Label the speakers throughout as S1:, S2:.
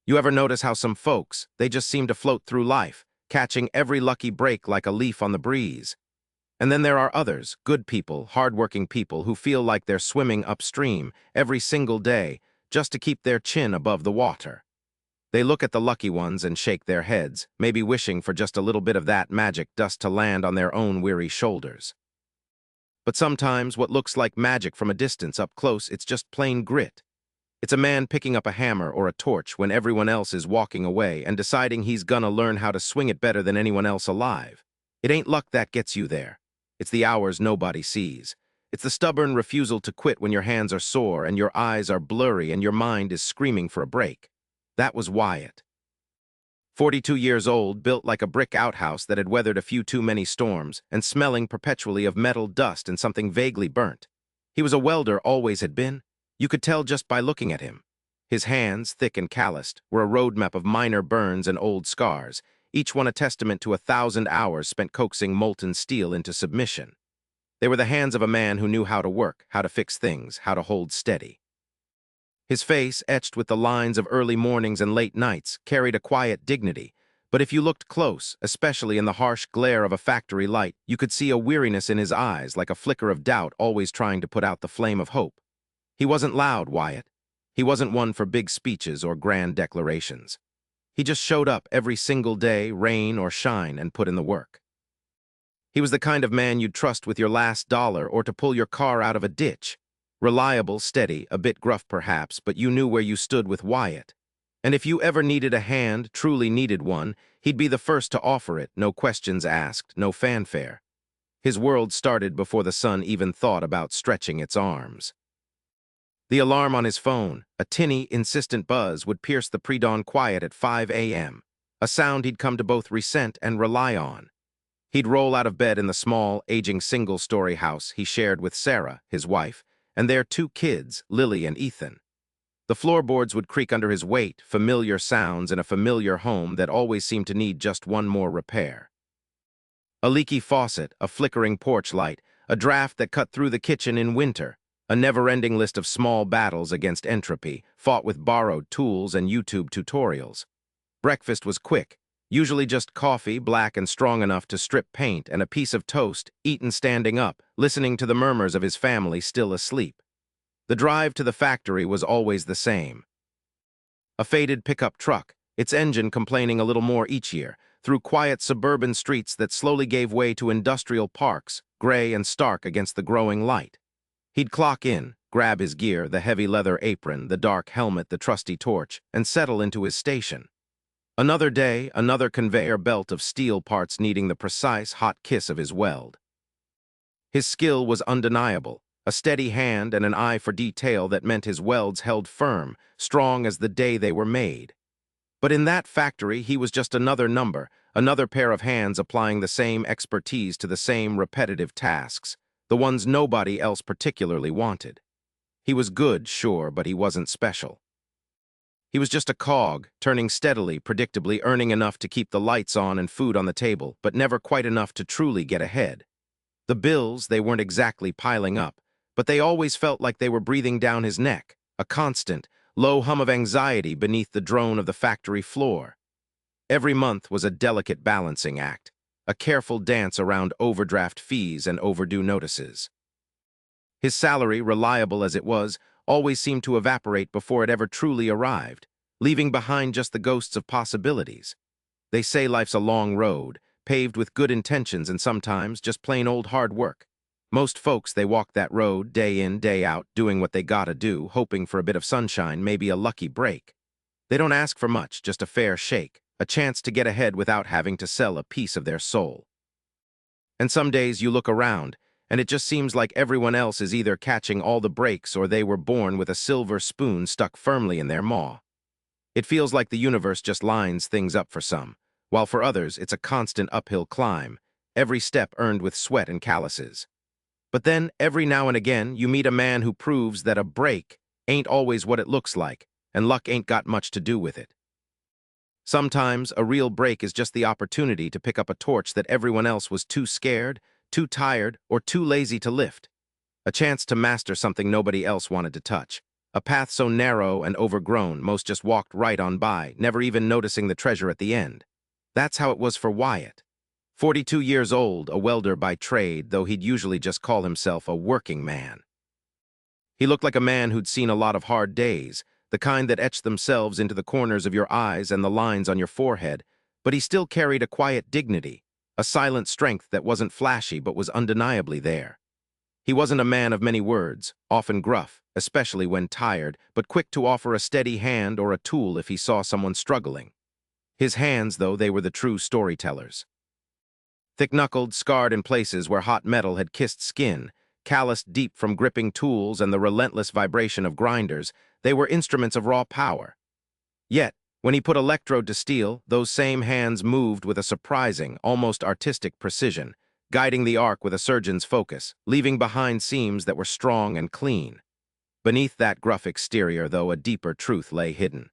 S1: You ever notice how some folks, they just seem to float through life, catching every lucky break like a leaf on the breeze? And then there are others, good people, hardworking people who feel like they're swimming upstream every single day just to keep their chin above the water. They look at the lucky ones and shake their heads, maybe wishing for just a little bit of that magic dust to land on their own weary shoulders. But sometimes what looks like magic from a distance up close, it's just plain grit. It's a man picking up a hammer or a torch when everyone else is walking away and deciding he's gonna learn how to swing it better than anyone else alive. It ain't luck that gets you there. It's the hours nobody sees. It's the stubborn refusal to quit when your hands are sore and your eyes are blurry and your mind is screaming for a break. That was Wyatt. 42 years old, built like a brick outhouse that had weathered a few too many storms and smelling perpetually of metal dust and something vaguely burnt. He was a welder, always had been. You could tell just by looking at him. His hands, thick and calloused, were a roadmap of minor burns and old scars, each one a testament to 1,000 hours spent coaxing molten steel into submission. They were the hands of a man who knew how to work, how to fix things, how to hold steady. His face, etched with the lines of early mornings and late nights, carried a quiet dignity, but if you looked close, especially in the harsh glare of a factory light, you could see a weariness in his eyes, like a flicker of doubt always trying to put out the flame of hope. He wasn't loud, Wyatt. He wasn't one for big speeches or grand declarations. He just showed up every single day, rain or shine, and put in the work. He was the kind of man you'd trust with your last dollar or to pull your car out of a ditch. Reliable, steady, a bit gruff perhaps, but you knew where you stood with Wyatt. And if you ever needed a hand, truly needed one, he'd be the first to offer it, no questions asked, no fanfare. His world started before the sun even thought about stretching its arms. The alarm on his phone, a tinny, insistent buzz, would pierce the pre-dawn quiet at 5 a.m., a sound he'd come to both resent and rely on. He'd roll out of bed in the small, aging single-story house he shared with Sarah, his wife, and their 2 kids, Lily and Ethan. The floorboards would creak under his weight, familiar sounds in a familiar home that always seemed to need just one more repair. A leaky faucet, a flickering porch light, a draft that cut through the kitchen in winter, a never-ending list of small battles against entropy, fought with borrowed tools and YouTube tutorials. Breakfast was quick, usually just coffee, black and strong enough to strip paint, and a piece of toast, eaten standing up, listening to the murmurs of his family still asleep. The drive to the factory was always the same. A faded pickup truck, its engine complaining a little more each year, through quiet suburban streets that slowly gave way to industrial parks, gray and stark against the growing light. He'd clock in, grab his gear, the heavy leather apron, the dark helmet, the trusty torch, and settle into his station. Another day, another conveyor belt of steel parts needing the precise, hot kiss of his weld. His skill was undeniable, a steady hand and an eye for detail that meant his welds held firm, strong as the day they were made. But in that factory, he was just another number, another pair of hands applying the same expertise to the same repetitive tasks, the ones nobody else particularly wanted. He was good, sure, but he wasn't special. He was just a cog, turning steadily, predictably, earning enough to keep the lights on and food on the table, but never quite enough to truly get ahead. The bills, they weren't exactly piling up, but they always felt like they were breathing down his neck, a constant, low hum of anxiety beneath the drone of the factory floor. Every month was a delicate balancing act, a careful dance around overdraft fees and overdue notices. His salary, reliable as it was, always seemed to evaporate before it ever truly arrived, leaving behind just the ghosts of possibilities. They say life's a long road, paved with good intentions and sometimes just plain old hard work. Most folks, they walk that road day in, day out, doing what they gotta do, hoping for a bit of sunshine, maybe a lucky break. They don't ask for much, just a fair shake, a chance to get ahead without having to sell a piece of their soul. And some days you look around, and it just seems like everyone else is either catching all the breaks or they were born with a silver spoon stuck firmly in their maw. It feels like the universe just lines things up for some, while for others it's a constant uphill climb, every step earned with sweat and calluses. But then, every now and again, you meet a man who proves that a break ain't always what it looks like, and luck ain't got much to do with it. Sometimes, a real break is just the opportunity to pick up a torch that everyone else was too scared, too tired, or too lazy to lift. A chance to master something nobody else wanted to touch. A path so narrow and overgrown, most just walked right on by, never even noticing the treasure at the end. That's how it was for Wyatt. 42 years old, a welder by trade, though he'd usually just call himself a working man. He looked like a man who'd seen a lot of hard days, the kind that etched themselves into the corners of your eyes and the lines on your forehead, but he still carried a quiet dignity, a silent strength that wasn't flashy but was undeniably there. He wasn't a man of many words, often gruff, especially when tired, but quick to offer a steady hand or a tool if he saw someone struggling. His hands, though, they were the true storytellers. Thick-knuckled, scarred in places where hot metal had kissed skin, calloused deep from gripping tools and the relentless vibration of grinders, they were instruments of raw power. Yet, when he put electrode to steel, those same hands moved with a surprising, almost artistic precision, guiding the arc with a surgeon's focus, leaving behind seams that were strong and clean. Beneath that gruff exterior, though, a deeper truth lay hidden.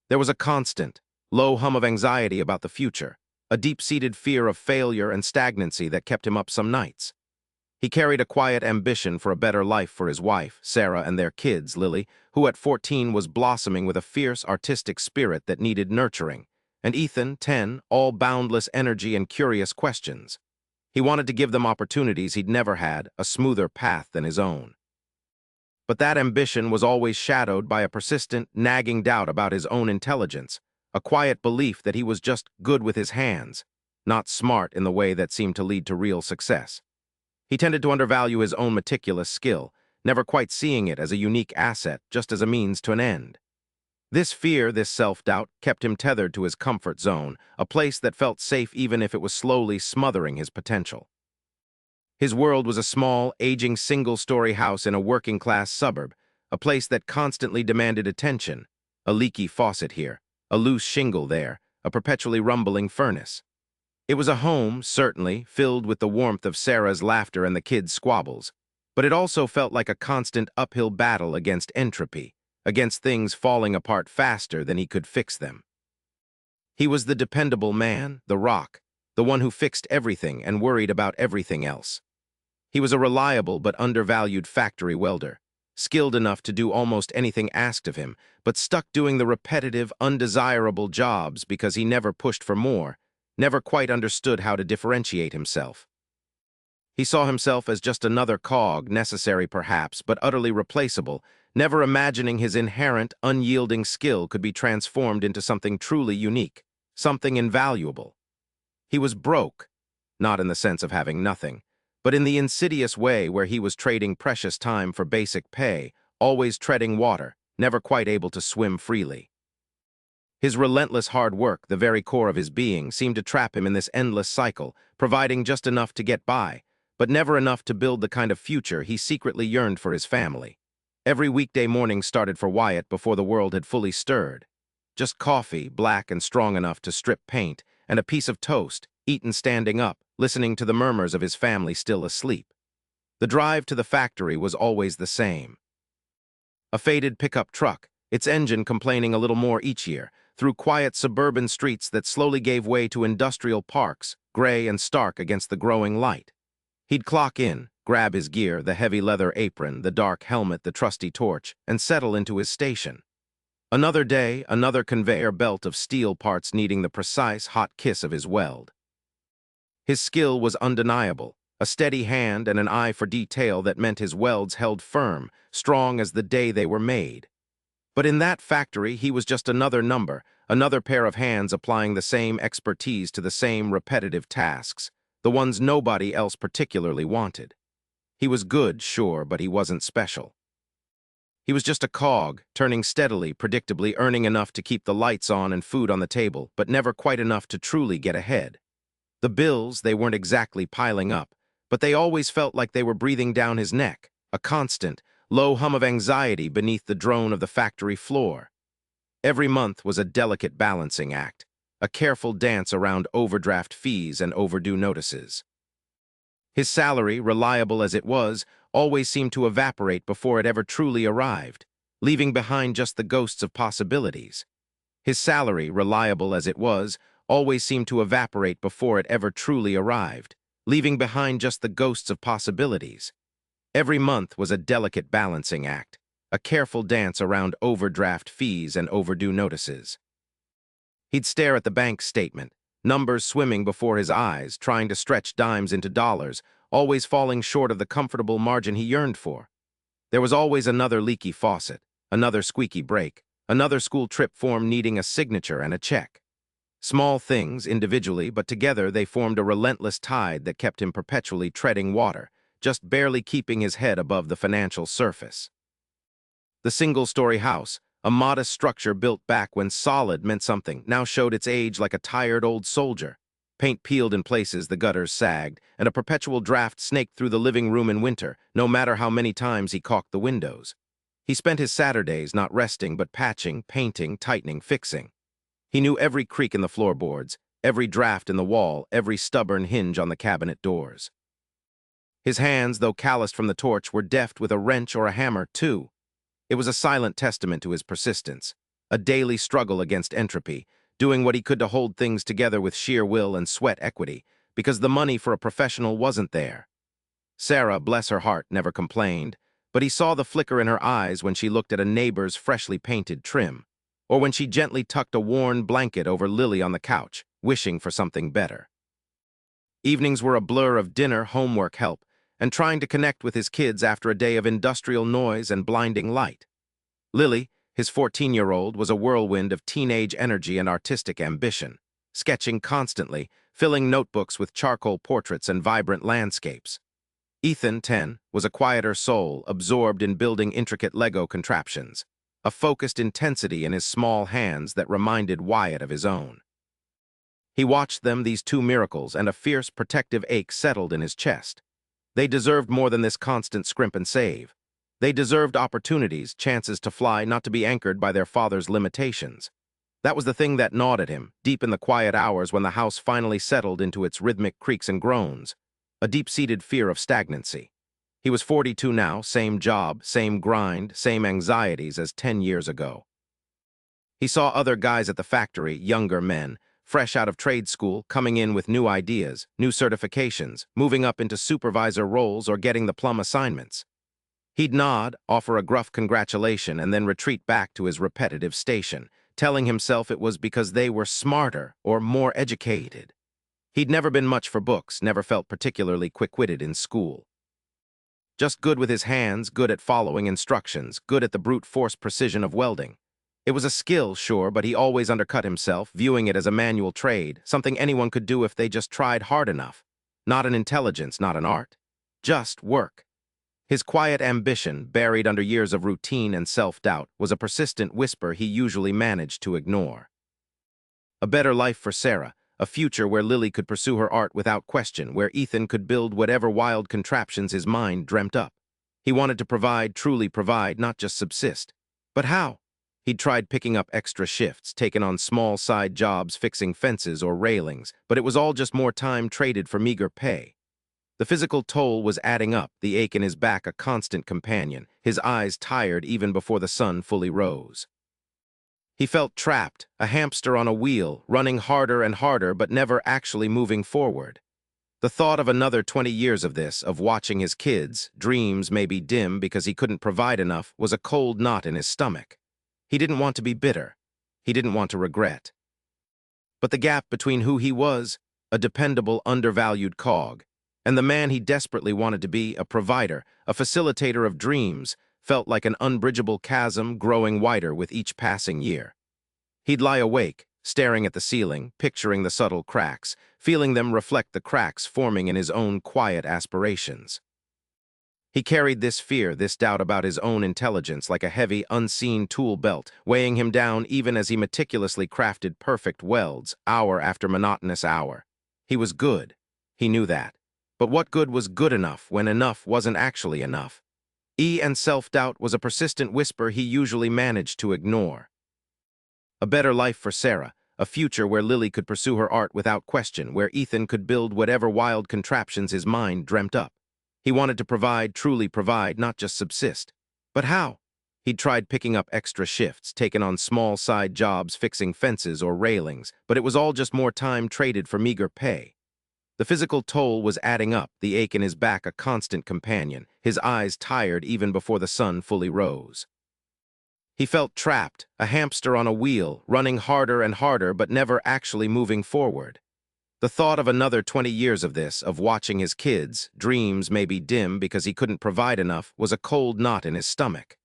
S1: There was a constant, low hum of anxiety about the future, a deep-seated fear of failure and stagnancy that kept him up some nights. He carried a quiet ambition for a better life for his wife, Sarah, and their kids, Lily, who at 14 was blossoming with a fierce artistic spirit that needed nurturing, and Ethan, 10, all boundless energy and curious questions. He wanted to give them opportunities he'd never had, a smoother path than his own. But that ambition was always shadowed by a persistent, nagging doubt about his own intelligence, a quiet belief that he was just good with his hands, not smart in the way that seemed to lead to real success. He tended to undervalue his own meticulous skill, never quite seeing it as a unique asset, just as a means to an end. This fear, this self-doubt, kept him tethered to his comfort zone, a place that felt safe even if it was slowly smothering his potential. His world was a small, aging single-story house in a working-class suburb, a place that constantly demanded attention, a leaky faucet here, a loose shingle there, a perpetually rumbling furnace. It was a home, certainly, filled with the warmth of Sarah's laughter and the kids' squabbles, but it also felt like a constant uphill battle against entropy, against things falling apart faster than he could fix them. He was the dependable man, the rock, the one who fixed everything and worried about everything else. He was a reliable but undervalued factory welder, skilled enough to do almost anything asked of him, but stuck doing the repetitive, undesirable jobs because he never pushed for more, never quite understood how to differentiate himself. He saw himself as just another cog, necessary perhaps, but utterly replaceable, never imagining his inherent, unyielding skill could be transformed into something truly unique, something invaluable. He was broke, not in the sense of having nothing, but in the insidious way where he was trading precious time for basic pay, always treading water, never quite able to swim freely. His relentless hard work, the very core of his being, seemed to trap him in this endless cycle, providing just enough to get by, but never enough to build the kind of future he secretly yearned for his family. Every weekday morning started for Wyatt before the world had fully stirred. Just coffee, black and strong enough to strip paint, and a piece of toast, eaten standing up, listening to the murmurs of his family still asleep. The drive to the factory was always the same. A faded pickup truck, its engine complaining a little more each year, through quiet suburban streets that slowly gave way to industrial parks, gray and stark against the growing light. He'd clock in, grab his gear, the heavy leather apron, the dark helmet, the trusty torch, and settle into his station. Another day, another conveyor belt of steel parts needing the precise, hot kiss of his weld. His skill was undeniable, a steady hand and an eye for detail that meant his welds held firm, strong as the day they were made. But in that factory, he was just another number, another pair of hands applying the same expertise to the same repetitive tasks, the ones nobody else particularly wanted. He was good, sure, but he wasn't special. He was just a cog, turning steadily, predictably, earning enough to keep the lights on and food on the table, but never quite enough to truly get ahead. The bills, they weren't exactly piling up, but they always felt like they were breathing down his neck, a constant, low hum of anxiety beneath the drone of the factory floor. Every month was a delicate balancing act, a careful dance around overdraft fees and overdue notices. His salary, reliable as it was, always seemed to evaporate before it ever truly arrived, leaving behind just the ghosts of possibilities. His salary, reliable as it was, always seemed to evaporate before it ever truly arrived, leaving behind just the ghosts of possibilities. Every month was a delicate balancing act, a careful dance around overdraft fees and overdue notices. He'd stare at the bank statement, numbers swimming before his eyes, trying to stretch dimes into dollars, always falling short of the comfortable margin he yearned for. There was always another leaky faucet, another squeaky brake, another school trip form needing a signature and a check. Small things individually, but together they formed a relentless tide that kept him perpetually treading water, just barely keeping his head above the financial surface. The single-story house, a modest structure built back when solid meant something, now showed its age like a tired old soldier. Paint peeled in places, the gutters sagged, and a perpetual draft snaked through the living room in winter, no matter how many times he caulked the windows. He spent his Saturdays not resting but patching, painting, tightening, fixing. He knew every creak in the floorboards, every draft in the wall, every stubborn hinge on the cabinet doors. His hands, though calloused from the torch, were deft with a wrench or a hammer, too. It was a silent testament to his persistence, a daily struggle against entropy, doing what he could to hold things together with sheer will and sweat equity, because the money for a professional wasn't there. Sarah, bless her heart, never complained, but he saw the flicker in her eyes when she looked at a neighbor's freshly painted trim, or when she gently tucked a worn blanket over Lily on the couch, wishing for something better. Evenings were a blur of dinner, homework, help, and trying to connect with his kids after a day of industrial noise and blinding light. Lily, his 14-year-old, was a whirlwind of teenage energy and artistic ambition, sketching constantly, filling notebooks with charcoal portraits and vibrant landscapes. Ethan, 10, was a quieter soul, absorbed in building intricate Lego contraptions, a focused intensity in his small hands that reminded Wyatt of his own. He watched them, these two miracles, and a fierce protective ache settled in his chest. They deserved more than this constant scrimp and save. They deserved opportunities, chances to fly, not to be anchored by their father's limitations. That was the thing that gnawed at him, deep in the quiet hours when the house finally settled into its rhythmic creaks and groans, a deep-seated fear of stagnancy. He was 42 now, same job, same grind, same anxieties as 10 years ago. He saw other guys at the factory, younger men, fresh out of trade school, coming in with new ideas, new certifications, moving up into supervisor roles or getting the plum assignments. He'd nod, offer a gruff congratulation, and then retreat back to his repetitive station, telling himself it was because they were smarter or more educated. He'd never been much for books, never felt particularly quick-witted in school. Just good with his hands, good at following instructions, good at the brute force precision of welding. It was a skill, sure, but he always undercut himself, viewing it as a manual trade, something anyone could do if they just tried hard enough. Not an intelligence, not an art. Just work. His quiet ambition, buried under years of routine and self-doubt, was a persistent whisper he usually managed to ignore. A better life for Sarah, a future where Lily could pursue her art without question, where Ethan could build whatever wild contraptions his mind dreamt up. He wanted to provide, truly provide, not just subsist. But how? He'd tried picking up extra shifts, taken on small side jobs fixing fences or railings, but it was all just more time traded for meager pay. The physical toll was adding up, the ache in his back a constant companion, his eyes tired even before the sun fully rose. He felt trapped, a hamster on a wheel, running harder and harder but never actually moving forward. The thought of another 20 years of this, of watching his kids, dreams maybe dim because he couldn't provide enough, was a cold knot in his stomach. He didn't want to be bitter. He didn't want to regret. But the gap between who he was, a dependable, undervalued cog, and the man he desperately wanted to be, a provider, a facilitator of dreams, felt like an unbridgeable chasm growing wider with each passing year. He'd lie awake, staring at the ceiling, picturing the subtle cracks, feeling them reflect the cracks forming in his own quiet aspirations. He carried this fear, this doubt about his own intelligence like a heavy, unseen tool belt, weighing him down even as he meticulously crafted perfect welds, hour after monotonous hour. He was good. He knew that. But what good was good enough when enough wasn't actually enough? And self-doubt was a persistent whisper he usually managed to ignore. A better life for Sarah, a future where Lily could pursue her art without question, where Ethan could build whatever wild contraptions his mind dreamt up. He wanted to provide, truly provide, not just subsist. But how? He'd tried picking up extra shifts, taken on small side jobs fixing fences or railings, but it was all just more time traded for meager pay. The physical toll was adding up, the ache in his back a constant companion, his eyes tired even before the sun fully rose. He felt trapped, a hamster on a wheel, running harder and harder but never actually moving forward. The thought of another 20 years of this, of watching his kids, dreams maybe dim because he couldn't provide enough, was a cold knot in his stomach.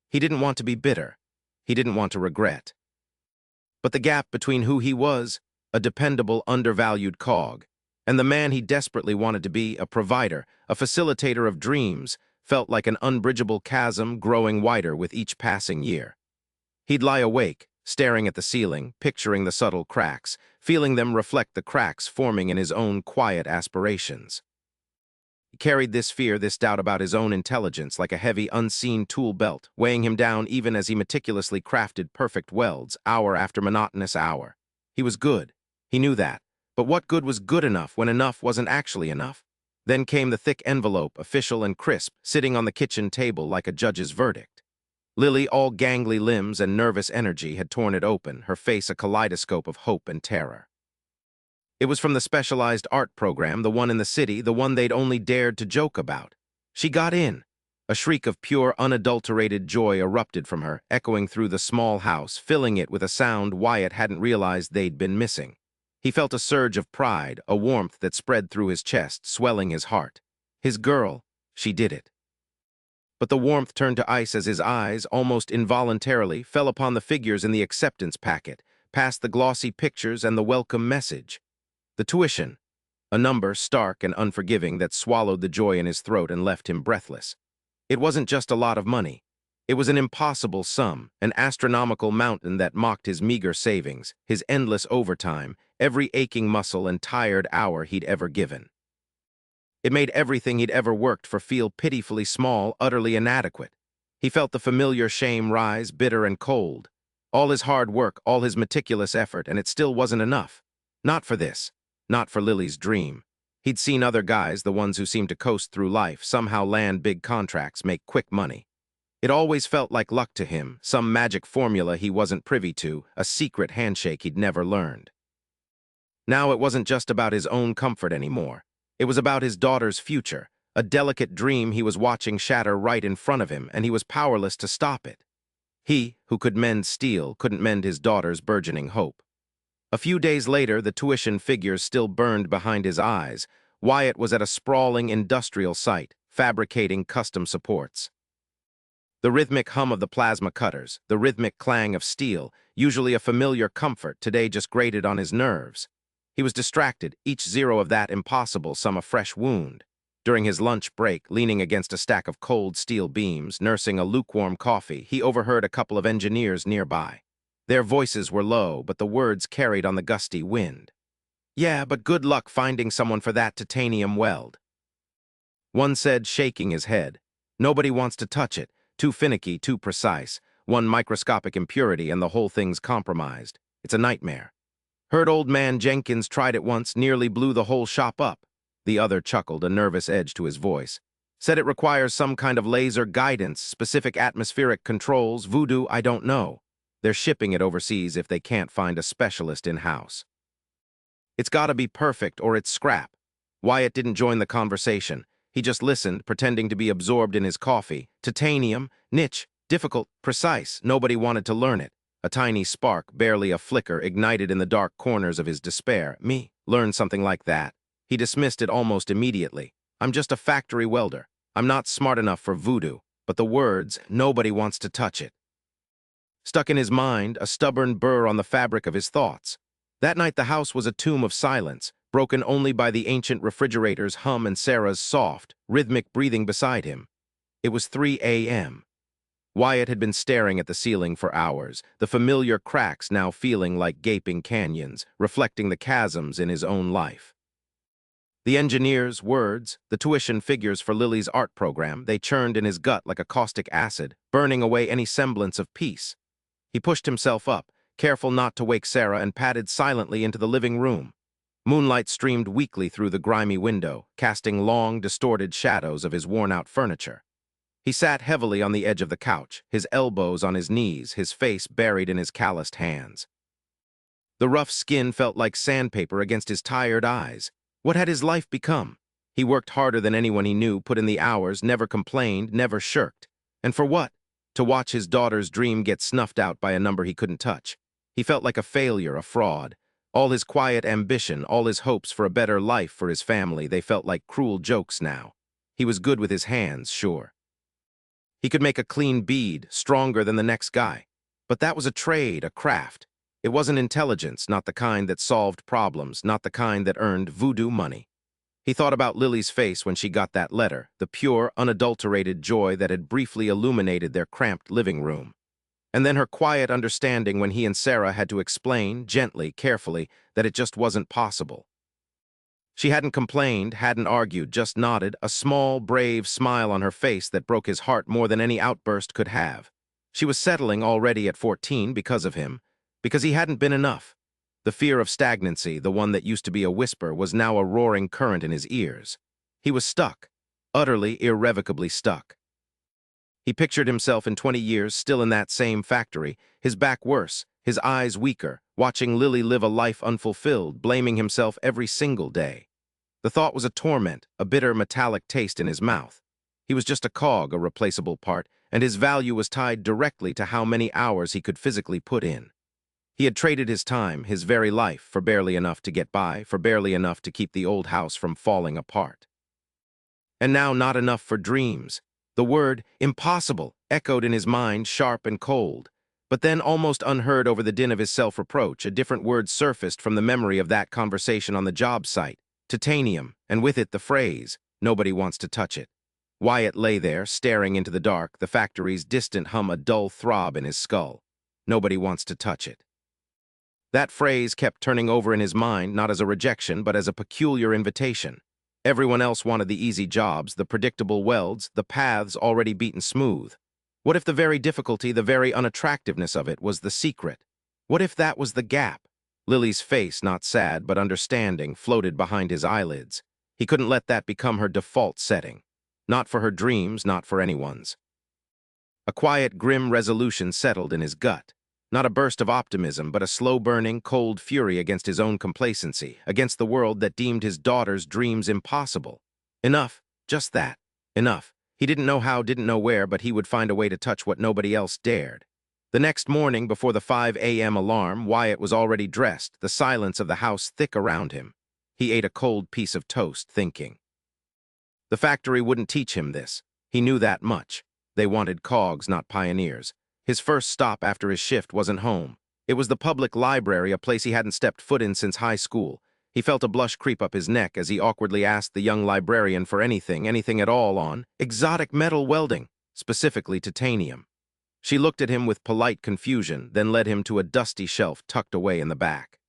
S1: He didn't want to be bitter. He didn't want to regret. But the gap between who he was, a dependable, undervalued cog, and the man he desperately wanted to be, a provider, a facilitator of dreams, felt like an unbridgeable chasm growing wider with each passing year. He'd lie awake, staring at the ceiling, picturing the subtle cracks, feeling them reflect the cracks forming in his own quiet aspirations. He carried this fear, this doubt about his own intelligence like a heavy, unseen tool belt, weighing him down even as he meticulously crafted perfect welds, hour after monotonous hour. He was good. He knew that. But what good was good enough when enough wasn't actually enough? Then came the thick envelope, official and crisp, sitting on the kitchen table like a judge's verdict. Lily, all gangly limbs and nervous energy, had torn it open, her face a kaleidoscope of hope and terror. It was from the specialized art program, the one in the city, the one they'd only dared to joke about. She got in. A shriek of pure, unadulterated joy erupted from her, echoing through the small house, filling it with a sound Wyatt hadn't realized they'd been missing. He felt a surge of pride, a warmth that spread through his chest, swelling his heart. His girl, she did it. But the warmth turned to ice as his eyes, almost involuntarily, fell upon the figures in the acceptance packet, past the glossy pictures and the welcome message. The tuition, a number stark and unforgiving that swallowed the joy in his throat and left him breathless. It wasn't just a lot of money. It was an impossible sum, an astronomical mountain that mocked his meager savings, his endless overtime, every aching muscle and tired hour he'd ever given. It made everything he'd ever worked for feel pitifully small, utterly inadequate. He felt the familiar shame rise, bitter and cold. All his hard work, all his meticulous effort, and it still wasn't enough. Not for this. Not for Lily's dream. He'd seen other guys, the ones who seemed to coast through life, somehow land big contracts, make quick money. It always felt like luck to him, some magic formula he wasn't privy to, a secret handshake he'd never learned. Now it wasn't just about his own comfort anymore. It was about his daughter's future, a delicate dream he was watching shatter right in front of him, and he was powerless to stop it. He, who could mend steel, couldn't mend his daughter's burgeoning hope. A few days later, the tuition figures still burned behind his eyes. Wyatt was at a sprawling industrial site, fabricating custom supports. The rhythmic hum of the plasma cutters, the rhythmic clang of steel, usually a familiar comfort, today just grated on his nerves. He was distracted, each zero of that impossible some a fresh wound. During his lunch break, leaning against a stack of cold steel beams, nursing a lukewarm coffee, he overheard a couple of engineers nearby. Their voices were low, but the words carried on the gusty wind. "Yeah, but good luck finding someone for that titanium weld." One said, shaking his head. "Nobody wants to touch it. Too finicky, too precise. One microscopic impurity and the whole thing's compromised. It's a nightmare. Heard old man Jenkins tried it once, nearly blew the whole shop up." The other chuckled, a nervous edge to his voice. "Said it requires some kind of laser guidance, specific atmospheric controls, voodoo, I don't know. They're shipping it overseas if they can't find a specialist in-house. It's gotta be perfect or it's scrap." Wyatt didn't join the conversation. He just listened, pretending to be absorbed in his coffee. Titanium, niche, difficult, precise. Nobody wanted to learn it. A tiny spark, barely a flicker, ignited in the dark corners of his despair. Me, learn something like that. He dismissed it almost immediately. "I'm just a factory welder. I'm not smart enough for voodoo." But the words, "nobody wants to touch it," stuck in his mind, a stubborn burr on the fabric of his thoughts. That night the house was a tomb of silence, broken only by the ancient refrigerator's hum and Sarah's soft, rhythmic breathing beside him. It was 3 a.m. Wyatt had been staring at the ceiling for hours, the familiar cracks now feeling like gaping canyons, reflecting the chasms in his own life. The engineer's words, the tuition figures for Lily's art program, they churned in his gut like a caustic acid, burning away any semblance of peace. He pushed himself up, careful not to wake Sarah, and padded silently into the living room. Moonlight streamed weakly through the grimy window, casting long, distorted shadows of his worn-out furniture. He sat heavily on the edge of the couch, his elbows on his knees, his face buried in his calloused hands. The rough skin felt like sandpaper against his tired eyes. What had his life become? He worked harder than anyone he knew, put in the hours, never complained, never shirked. And for what? to watch his daughter's dream get snuffed out by a number he couldn't touch. He felt like a failure, a fraud. All his quiet ambition, all his hopes for a better life for his family, they felt like cruel jokes now. He was good with his hands, sure. He could make a clean bead, stronger than the next guy. But that was a trade, a craft. It wasn't intelligence, not the kind that solved problems, not the kind that earned voodoo money. He thought about Lily's face when she got that letter, the pure, unadulterated joy that had briefly illuminated their cramped living room. And then her quiet understanding when he and Sarah had to explain, gently, carefully, that it just wasn't possible. She hadn't complained, hadn't argued, just nodded, a small, brave smile on her face that broke his heart more than any outburst could have. She was settling already at 14 because of him, because he hadn't been enough. The fear of stagnancy, the one that used to be a whisper, was now a roaring current in his ears. He was stuck, utterly, irrevocably stuck. He pictured himself in 20 years still in that same factory, his back worse, his eyes weaker, watching Lily live a life unfulfilled, blaming himself every single day. The thought was a torment, a bitter metallic taste in his mouth. He was just a cog, a replaceable part, and his value was tied directly to how many hours he could physically put in. He had traded his time, his very life, for barely enough to get by, for barely enough to keep the old house from falling apart. And now not enough for dreams. The word impossible echoed in his mind, sharp and cold. But then, almost unheard over the din of his self-reproach, a different word surfaced from the memory of that conversation on the job site. Titanium, and with it the phrase, "Nobody wants to touch it." Wyatt lay there, staring into the dark, the factory's distant hum a dull throb in his skull. Nobody wants to touch it. That phrase kept turning over in his mind, not as a rejection, but as a peculiar invitation. Everyone else wanted the easy jobs, the predictable welds, the paths already beaten smooth. What if the very difficulty, the very unattractiveness of it was the secret? What if that was the gap? Lily's face, not sad but understanding, floated behind his eyelids. He couldn't let that become her default setting. Not for her dreams, not for anyone's. A quiet, grim resolution settled in his gut. Not a burst of optimism, but a slow-burning, cold fury against his own complacency, against the world that deemed his daughter's dreams impossible. Enough, just that. Enough. He didn't know how, didn't know where, but he would find a way to touch what nobody else dared. The next morning, before the 5 a.m. alarm, Wyatt was already dressed, the silence of the house thick around him. He ate a cold piece of toast, thinking. The factory wouldn't teach him this. He knew that much. They wanted cogs, not pioneers. His first stop after his shift wasn't home. It was the public library, a place he hadn't stepped foot in since high school. He felt a blush creep up his neck as he awkwardly asked the young librarian for anything at all on exotic metal welding, specifically titanium. She looked at him with polite confusion, then led him to a dusty shelf tucked away in the back.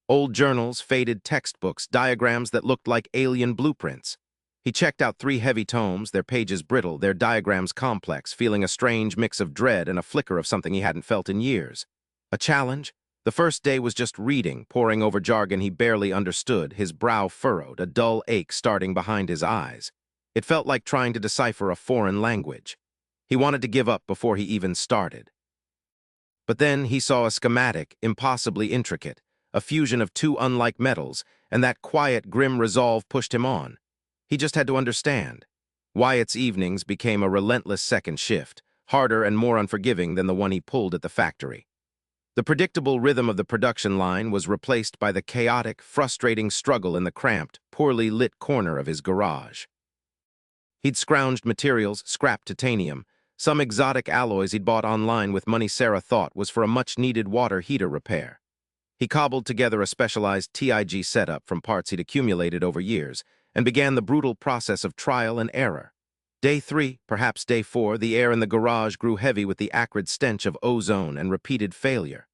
S1: Old journals, faded textbooks, diagrams that looked like alien blueprints. He checked out 3 heavy tomes, their pages brittle, their diagrams complex, feeling a strange mix of dread and a flicker of something he hadn't felt in years. A challenge? The first day was just reading, poring over jargon he barely understood, his brow furrowed, a dull ache starting behind his eyes. It felt like trying to decipher a foreign language. He wanted to give up before he even started. But then he saw a schematic, impossibly intricate, a fusion of 2 unlike metals, and that quiet, grim resolve pushed him on. He just had to understand. Wyatt's evenings became a relentless second shift, harder and more unforgiving than the one he pulled at the factory. The predictable rhythm of the production line was replaced by the chaotic, frustrating struggle in the cramped, poorly lit corner of his garage. He'd scrounged materials, scrapped titanium, some exotic alloys he'd bought online with money Sarah thought was for a much-needed water heater repair. He cobbled together a specialized TIG setup from parts he'd accumulated over years, and began the brutal process of trial and error. Day 3, perhaps day 4, the air in the garage grew heavy with the acrid stench of ozone and repeated failure.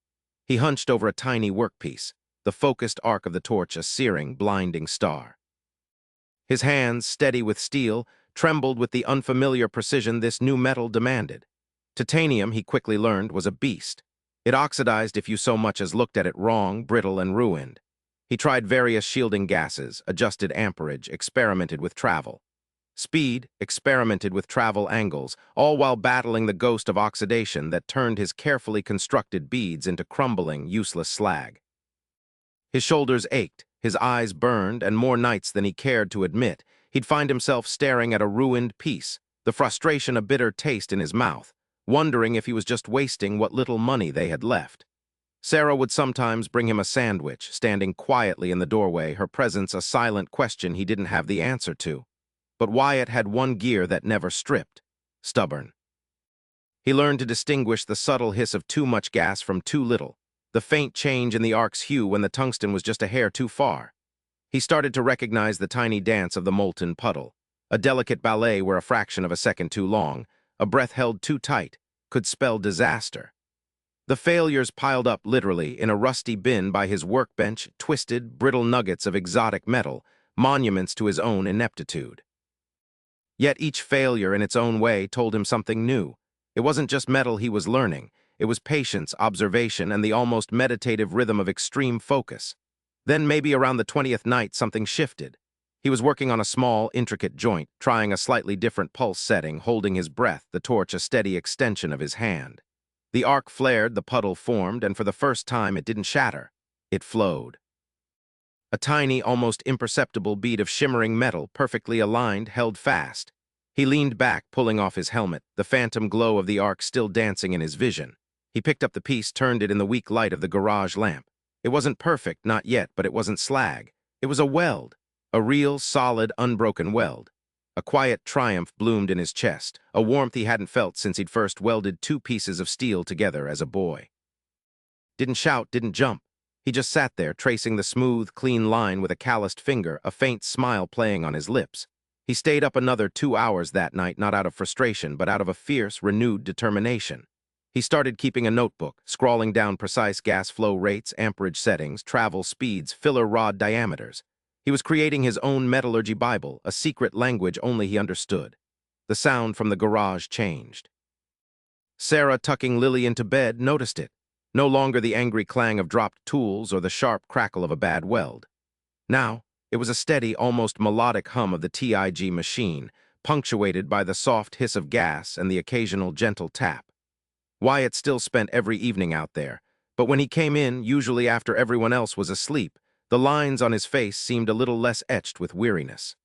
S1: He hunched over a tiny workpiece, the focused arc of the torch a searing, blinding star. His hands, steady with steel, trembled with the unfamiliar precision this new metal demanded. Titanium, he quickly learned, was a beast. It oxidized if you so much as looked at it wrong, brittle and ruined. He tried various shielding gases, adjusted amperage, experimented with travel. Speed, experimented with travel angles, all while battling the ghost of oxidation that turned his carefully constructed beads into crumbling, useless slag. His shoulders ached, his eyes burned, and more nights than he cared to admit, he'd find himself staring at a ruined piece, the frustration a bitter taste in his mouth, wondering if he was just wasting what little money they had left. Sarah would sometimes bring him a sandwich, standing quietly in the doorway, her presence a silent question he didn't have the answer to. But Wyatt had one gear that never stripped: stubborn. He learned to distinguish the subtle hiss of too much gas from too little, the faint change in the arc's hue when the tungsten was just a hair too far. He started to recognize the tiny dance of the molten puddle, a delicate ballet where a fraction of a second too long, a breath held too tight, could spell disaster. The failures piled up literally in a rusty bin by his workbench, twisted, brittle nuggets of exotic metal, monuments to his own ineptitude. Yet each failure in its own way told him something new. It wasn't just metal he was learning, it was patience, observation, and the almost meditative rhythm of extreme focus. Then maybe around the 20th night something shifted. He was working on a small, intricate joint, trying a slightly different pulse setting, holding his breath, the torch a steady extension of his hand. The arc flared, the puddle formed, and for the first time it didn't shatter. It flowed. A tiny, almost imperceptible bead of shimmering metal, perfectly aligned, held fast. He leaned back, pulling off his helmet, the phantom glow of the arc still dancing in his vision. He picked up the piece, turned it in the weak light of the garage lamp. It wasn't perfect, not yet, but it wasn't slag. It was a weld. A real, solid, unbroken weld. A quiet triumph bloomed in his chest, a warmth he hadn't felt since he'd first welded two pieces of steel together as a boy. Didn't shout, didn't jump. He just sat there, tracing the smooth, clean line with a calloused finger, a faint smile playing on his lips. He stayed up another 2 hours that night, not out of frustration, but out of a fierce, renewed determination. He started keeping a notebook, scrawling down precise gas flow rates, amperage settings, travel speeds, filler rod diameters. He was creating his own metallurgy Bible, a secret language only he understood. The sound from the garage changed. Sarah, tucking Lily into bed, noticed it. No longer the angry clang of dropped tools or the sharp crackle of a bad weld. Now, it was a steady, almost melodic hum of the TIG machine, punctuated by the soft hiss of gas and the occasional gentle tap. Wyatt still spent every evening out there, but when he came in, usually after everyone else was asleep, the lines on his face seemed a little less etched with weariness.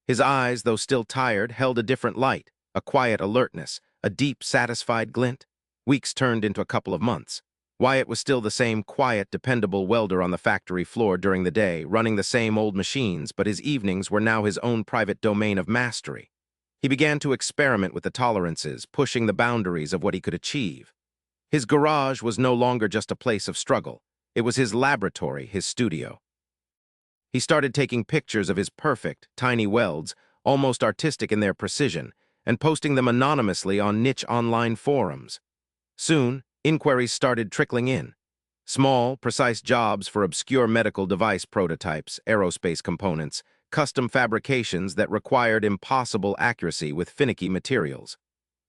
S1: His eyes, though still tired, held a different light, a quiet alertness, a deep, satisfied glint. Weeks turned into a couple of months. Wyatt was still the same quiet, dependable welder on the factory floor during the day, running the same old machines, but his evenings were now his own private domain of mastery. He began to experiment with the tolerances, pushing the boundaries of what he could achieve. His garage was no longer just a place of struggle. It was his laboratory, his studio. He started taking pictures of his perfect, tiny welds, almost artistic in their precision, and posting them anonymously on niche online forums. Soon, inquiries started trickling in. Small, precise jobs for obscure medical device prototypes, aerospace components, custom fabrications that required impossible accuracy with finicky materials.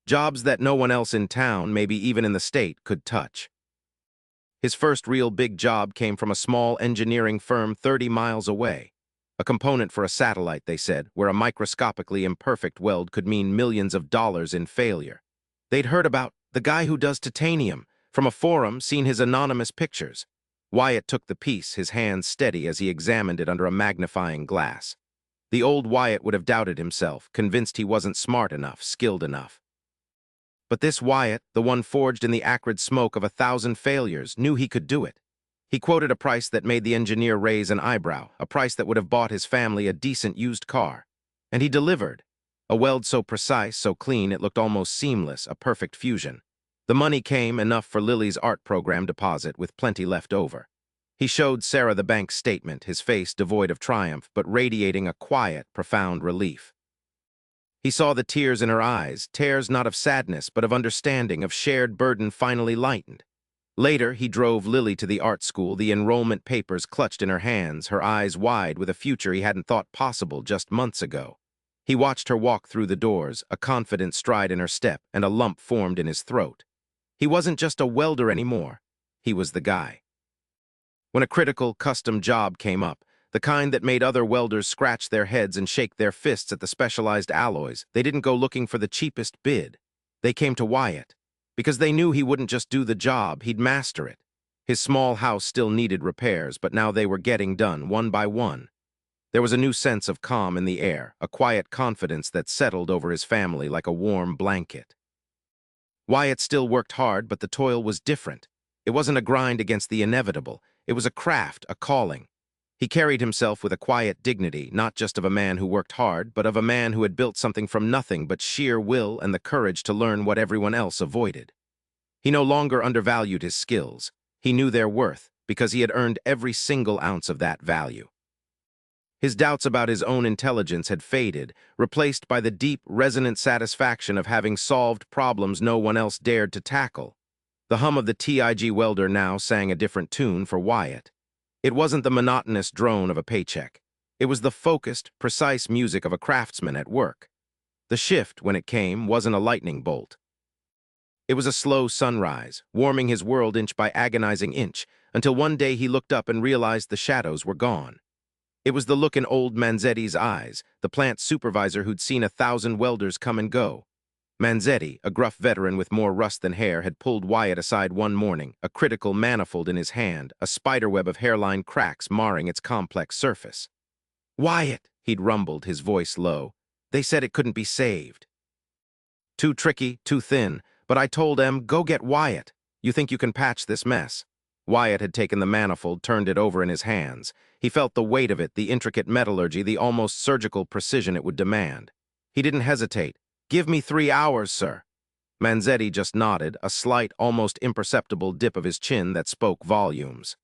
S1: Jobs that no one else in town, maybe even in the state, could touch. His first real big job came from a small engineering firm 30 miles away. A component for a satellite, they said, where a microscopically imperfect weld could mean millions of dollars in failure. They'd heard about the guy who does titanium, from a forum, seen his anonymous pictures. Wyatt took the piece, his hands steady as he examined it under a magnifying glass. The old Wyatt would have doubted himself, convinced he wasn't smart enough, skilled enough. But this Wyatt, the one forged in the acrid smoke of 1,000 failures, knew he could do it. He quoted a price that made the engineer raise an eyebrow, a price that would have bought his family a decent used car. And he delivered. A weld so precise, so clean, it looked almost seamless, a perfect fusion. The money came, enough for Lily's art program deposit, with plenty left over. He showed Sarah the bank statement, his face devoid of triumph, but radiating a quiet, profound relief. He saw the tears in her eyes, tears not of sadness, but of understanding, of shared burden finally lightened. Later, he drove Lily to the art school, the enrollment papers clutched in her hands, her eyes wide with a future he hadn't thought possible just months ago. He watched her walk through the doors, a confident stride in her step, and a lump formed in his throat. He wasn't just a welder anymore. He was the guy. When a critical, custom job came up, the kind that made other welders scratch their heads and shake their fists at the specialized alloys, they didn't go looking for the cheapest bid. They came to Wyatt, because they knew he wouldn't just do the job, he'd master it. His small house still needed repairs, but now they were getting done, one by one. There was a new sense of calm in the air, a quiet confidence that settled over his family like a warm blanket. Wyatt still worked hard, but the toil was different. It wasn't a grind against the inevitable. It was a craft, a calling. He carried himself with a quiet dignity, not just of a man who worked hard, but of a man who had built something from nothing but sheer will and the courage to learn what everyone else avoided. He no longer undervalued his skills. He knew their worth, because he had earned every single ounce of that value. His doubts about his own intelligence had faded, replaced by the deep, resonant satisfaction of having solved problems no one else dared to tackle. The hum of the TIG welder now sang a different tune for Wyatt. It wasn't the monotonous drone of a paycheck. It was the focused, precise music of a craftsman at work. The shift, when it came, wasn't a lightning bolt. It was a slow sunrise, warming his world inch by agonizing inch, until one day he looked up and realized the shadows were gone. It was the look in old Manzetti's eyes, the plant supervisor who'd seen 1,000 welders come and go. Manzetti, a gruff veteran with more rust than hair, had pulled Wyatt aside one morning, a critical manifold in his hand, a spiderweb of hairline cracks marring its complex surface. "Wyatt," he'd rumbled, his voice low. "They said it couldn't be saved. Too tricky, too thin, but I told them, go get Wyatt. You think you can patch this mess?" Wyatt had taken the manifold, turned it over in his hands. He felt the weight of it, the intricate metallurgy, the almost surgical precision it would demand. He didn't hesitate. "Give me 3 hours, sir." Manzetti just nodded, a slight, almost imperceptible dip of his chin that spoke volumes.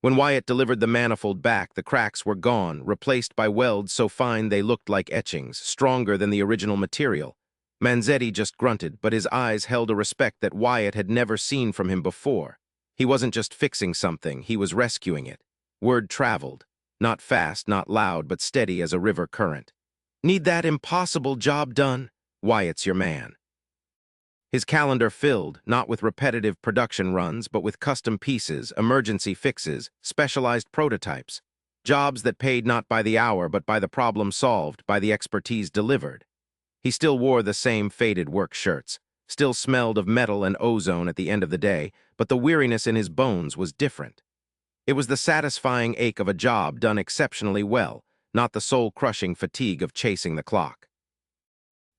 S1: When Wyatt delivered the manifold back, the cracks were gone, replaced by welds so fine they looked like etchings, stronger than the original material. Manzetti just grunted, but his eyes held a respect that Wyatt had never seen from him before. He wasn't just fixing something, he was rescuing it. Word traveled. Not fast, not loud, but steady as a river current. "Need that impossible job done? Wyatt's your man." His calendar filled, not with repetitive production runs, but with custom pieces, emergency fixes, specialized prototypes. Jobs that paid not by the hour, but by the problem solved, by the expertise delivered. He still wore the same faded work shirts, still smelled of metal and ozone at the end of the day, but the weariness in his bones was different. It was the satisfying ache of a job done exceptionally well, not the soul-crushing fatigue of chasing the clock.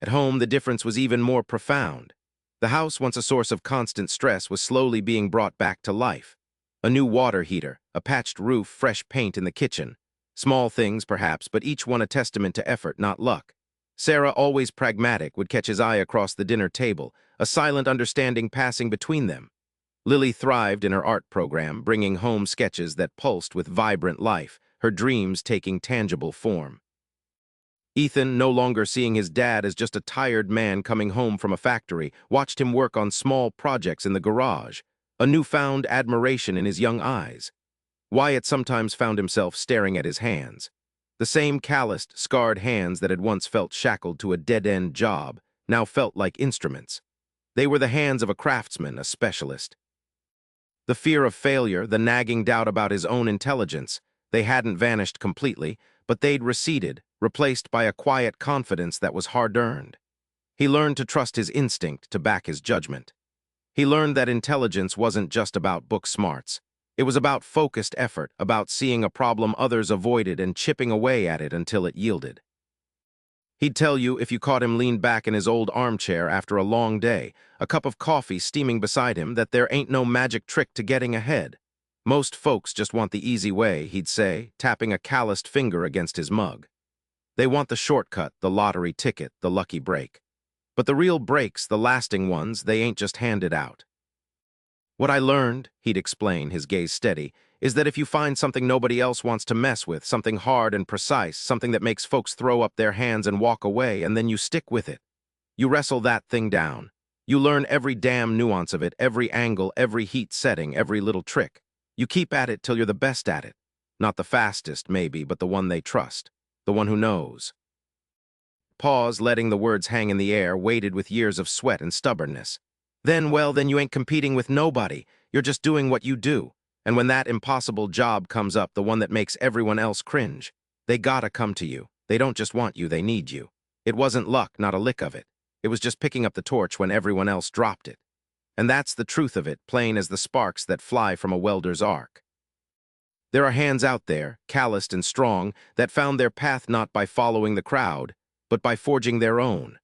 S1: At home, the difference was even more profound. The house, once a source of constant stress, was slowly being brought back to life. A new water heater, a patched roof, fresh paint in the kitchen. Small things, perhaps, but each one a testament to effort, not luck. Sarah, always pragmatic, would catch his eye across the dinner table, a silent understanding passing between them. Lily thrived in her art program, bringing home sketches that pulsed with vibrant life, her dreams taking tangible form. Ethan, no longer seeing his dad as just a tired man coming home from a factory, watched him work on small projects in the garage, a newfound admiration in his young eyes. Wyatt sometimes found himself staring at his hands. The same calloused, scarred hands that had once felt shackled to a dead-end job now felt like instruments. They were the hands of a craftsman, a specialist. The fear of failure, the nagging doubt about his own intelligence, they hadn't vanished completely, but they'd receded, replaced by a quiet confidence that was hard-earned. He learned to trust his instinct to back his judgment. He learned that intelligence wasn't just about book smarts. It was about focused effort, about seeing a problem others avoided and chipping away at it until it yielded. He'd tell you, if you caught him leaned back in his old armchair after a long day, a cup of coffee steaming beside him, that there ain't no magic trick to getting ahead. Most folks just want the easy way, he'd say, tapping a calloused finger against his mug. They want the shortcut, the lottery ticket, the lucky break. But the real breaks, the lasting ones, they ain't just handed out. "What I learned," he'd explain, his gaze steady, "is that if you find something nobody else wants to mess with, something hard and precise, something that makes folks throw up their hands and walk away, and then you stick with it. You wrestle that thing down. You learn every damn nuance of it, every angle, every heat setting, every little trick. You keep at it till you're the best at it. Not the fastest, maybe, but the one they trust. The one who knows." Pause, letting the words hang in the air, weighted with years of sweat and stubbornness. Then you ain't competing with nobody. You're just doing what you do. And when that impossible job comes up, the one that makes everyone else cringe, they gotta come to you. They don't just want you, they need you. It wasn't luck, not a lick of it. It was just picking up the torch when everyone else dropped it. And that's the truth of it, plain as the sparks that fly from a welder's arc. There are hands out there, calloused and strong, that found their path not by following the crowd, but by forging their own.